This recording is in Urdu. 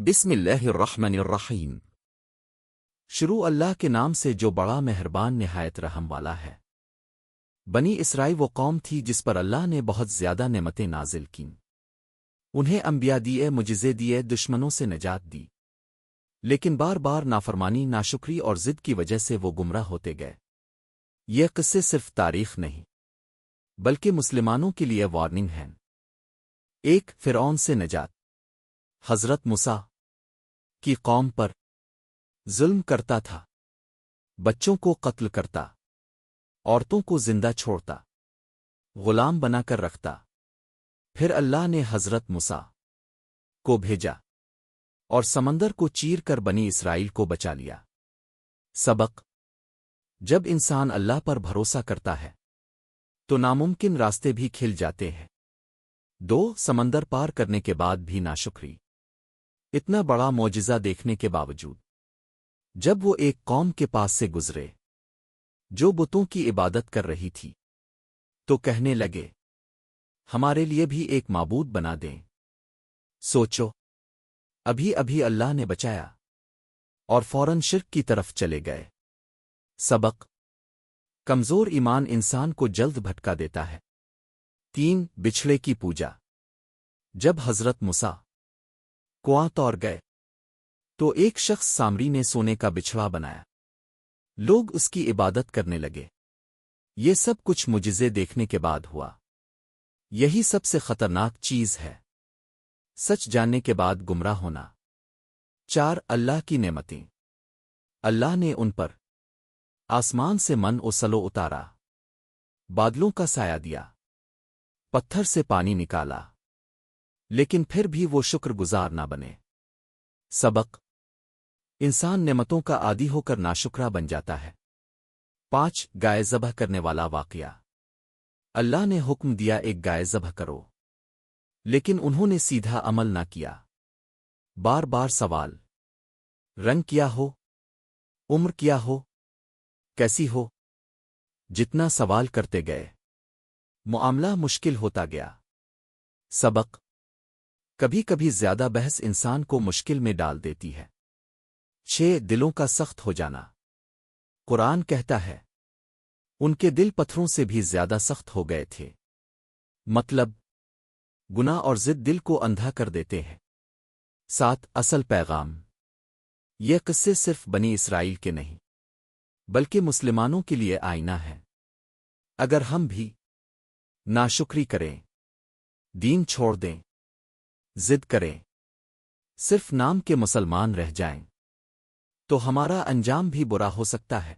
بسم اللہ الرحمن الرحیم۔ شروع اللہ کے نام سے جو بڑا مہربان نہایت رحم والا ہے۔ بنی اسرائیل وہ قوم تھی جس پر اللہ نے بہت زیادہ نعمتیں نازل کیں۔ انہیں انبیاء دیے، معجزے دیے، دشمنوں سے نجات دی، لیکن بار بار نافرمانی، ناشکری اور ضد کی وجہ سے وہ گمراہ ہوتے گئے۔ یہ قصے صرف تاریخ نہیں بلکہ مسلمانوں کے لیے وارننگ ہیں۔ ایک، فرعون سے نجات۔ حضرت موسیٰ کی قوم پر ظلم کرتا تھا، بچوں کو قتل کرتا، عورتوں کو زندہ چھوڑتا، غلام بنا کر رکھتا۔ پھر اللہ نے حضرت موسیٰ کو بھیجا اور سمندر کو چیر کر بنی اسرائیل کو بچا لیا۔ سبق: جب انسان اللہ پر بھروسہ کرتا ہے تو ناممکن راستے بھی کھل جاتے ہیں۔ دو، سمندر پار کرنے کے بعد بھی ناشکری۔ اتنا بڑا معجزہ دیکھنے کے باوجود جب وہ ایک قوم کے پاس سے گزرے جو بتوں کی عبادت کر رہی تھی تو کہنے لگے، ہمارے لیے بھی ایک معبود بنا دیں۔ سوچو، ابھی ابھی اللہ نے بچایا اور فوراً شرک کی طرف چلے گئے۔ سبق: کمزور ایمان انسان کو جلد بھٹکا دیتا ہے۔ تین، بچھڑے کی پوجا۔ جب حضرت موسیٰ کنواں توڑ گئے تو ایک شخص سامری نے سونے کا بچھڑا بنایا۔ لوگ اس کی عبادت کرنے لگے۔ یہ سب کچھ معجزے دیکھنے کے بعد ہوا۔ یہی سب سے خطرناک چیز ہے، سچ جاننے کے بعد گمراہ ہونا۔ چار، اللہ کی نعمتیں۔ اللہ نے ان پر آسمان سے من و سلو اتارا، بادلوں کا سایہ دیا، پتھر سے پانی نکالا، لیکن پھر بھی وہ شکر گزار نہ بنے۔ سبق: انسان نعمتوں کا عادی ہو کر ناشکرا بن جاتا ہے۔ پانچ، گائے ذبح کرنے والا واقعہ۔ اللہ نے حکم دیا ایک گائے ذبح کرو، لیکن انہوں نے سیدھا عمل نہ کیا۔ بار بار سوال، رنگ کیا ہو، عمر کیا ہو، کیسی ہو؟ جتنا سوال کرتے گئے معاملہ مشکل ہوتا گیا۔ سبق: کبھی کبھی زیادہ بحث انسان کو مشکل میں ڈال دیتی ہے۔ چھ، دلوں کا سخت ہو جانا۔ قرآن کہتا ہے، ان کے دل پتھروں سے بھی زیادہ سخت ہو گئے تھے۔ مطلب، گناہ اور ضد دل کو اندھا کر دیتے ہیں۔ سات، اصل پیغام۔ یہ قصے صرف بنی اسرائیل کے نہیں بلکہ مسلمانوں کے لیے آئینہ ہے۔ اگر ہم بھی ناشکری کریں، دین چھوڑ دیں، ضد کریں، صرف نام کے مسلمان رہ جائیں، تو ہمارا انجام بھی برا ہو سکتا ہے۔